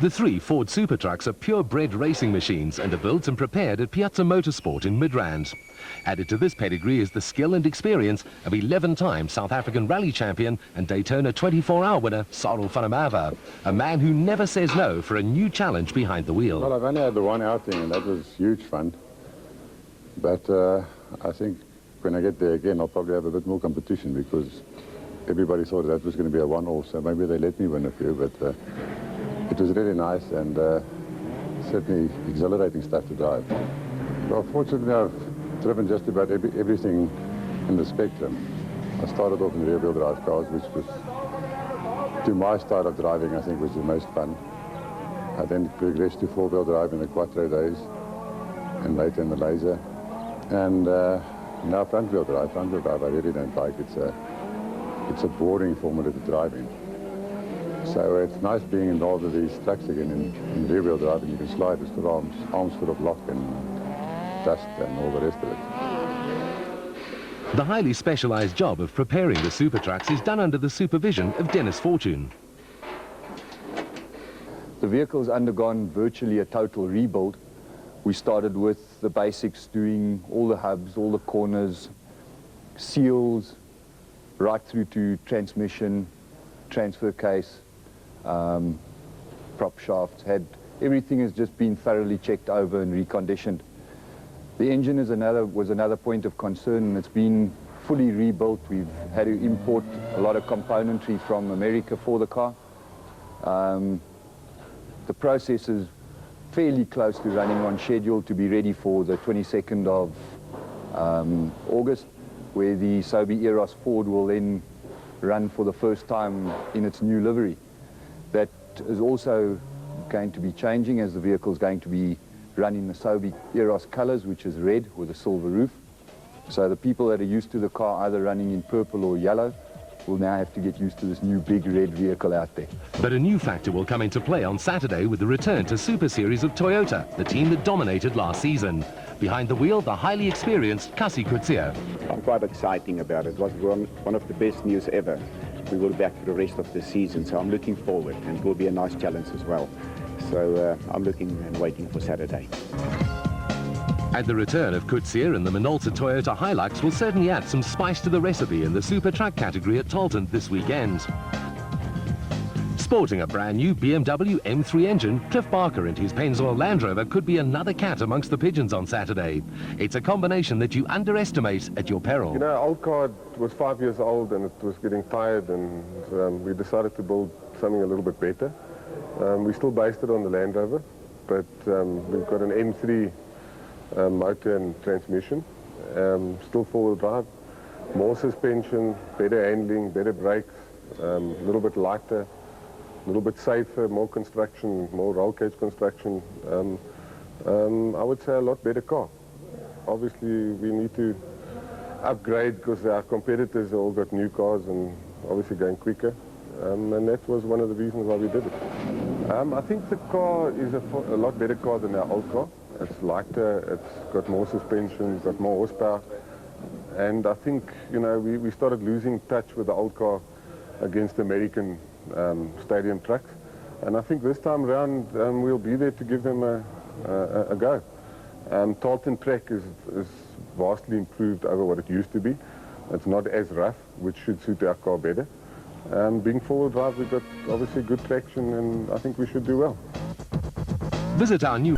The three Ford Super Trucks are purebred racing machines and are built and prepared at Piazza Motorsport in Midrand. Added to this pedigree is the skill and experience of 11-time South African rally champion and Daytona 24-hour winner Sarel van der Merwe, a man who never says no for a new challenge behind the wheel. Well, I've only had the one outing and that was huge fun. But I think when I get there again, I'll probably have a bit more competition because everybody thought that was going to be a one-off, so maybe they let me win a few, but it was really nice and certainly exhilarating stuff to drive. Well, fortunately, I've driven just about everything in the spectrum. I started off in rear-wheel drive cars, which was, to my style of driving, I think was the most fun. I then progressed to four-wheel drive in the Quattro days and later in the Laser. And now front-wheel drive. Front-wheel drive I really don't like. It's a boring formula to drive in. So it's nice being involved with these trucks again in rear-wheel drive, and you can slide with your arms full of lock and dust and all the rest of it. The highly specialized job of preparing the Super Trucks is done under the supervision of Dennis Fortune. The vehicle's undergone virtually a total rebuild. We started with the basics, doing all the hubs, all the corners, seals, right through to transmission, transfer case, prop shafts. Everything has just been thoroughly checked over and reconditioned. The engine was another point of concern, and it's been fully rebuilt. We've had to import a lot of componentry from America for the car. The process is fairly close to running on schedule to be ready for the 22nd of August, where the Sobe Eros Ford will then run for the first time in its new livery. That is also going to be changing, as the vehicle is going to be run in the Sobe Eros colors, which is red with a silver roof. So the people that are used to the car either running in purple or yellow will now have to get used to this new big red vehicle out there. But a new factor will come into play on Saturday with the return to Super Series of Toyota, the team that dominated last season. Behind the wheel, the highly experienced Kasi Coetzee. I'm quite exciting about it. It was one of the best news ever. We will be back for the rest of the season, so I'm looking forward, and it will be a nice challenge as well. So I'm looking and waiting for Saturday. And the return of Coetzee and the Minolta Toyota Hilux will certainly add some spice to the recipe in the Super Truck category at Tolton this weekend. Sporting a brand new BMW M3 engine, Cliff Barker and his Pennzoil Land Rover could be another cat amongst the pigeons on Saturday. It's a combination that you underestimate at your peril. You know, our old car was 5 years old and it was getting tired, and we decided to build something a little bit better. We still based it on the Land Rover, but we've got an M3 motor and transmission, still four-wheel drive, more suspension, better handling, better brakes, a little bit lighter, a little bit safer, more construction, more roll cage construction. I would say a lot better car. Obviously we need to upgrade because our competitors all got new cars and obviously going quicker, and that was one of the reasons why we did it. I think the car is a lot better car than our old car. It's lighter, it's got more suspension, got more horsepower, and I think, you know, we started losing touch with the old car against American stadium trucks, and I think this time around we'll be there to give them a go. Tolton track is vastly improved over what it used to be. It's not as rough, which should suit our car better. Being four-wheel drive, we've got obviously good traction, and I think we should do well. Visit our new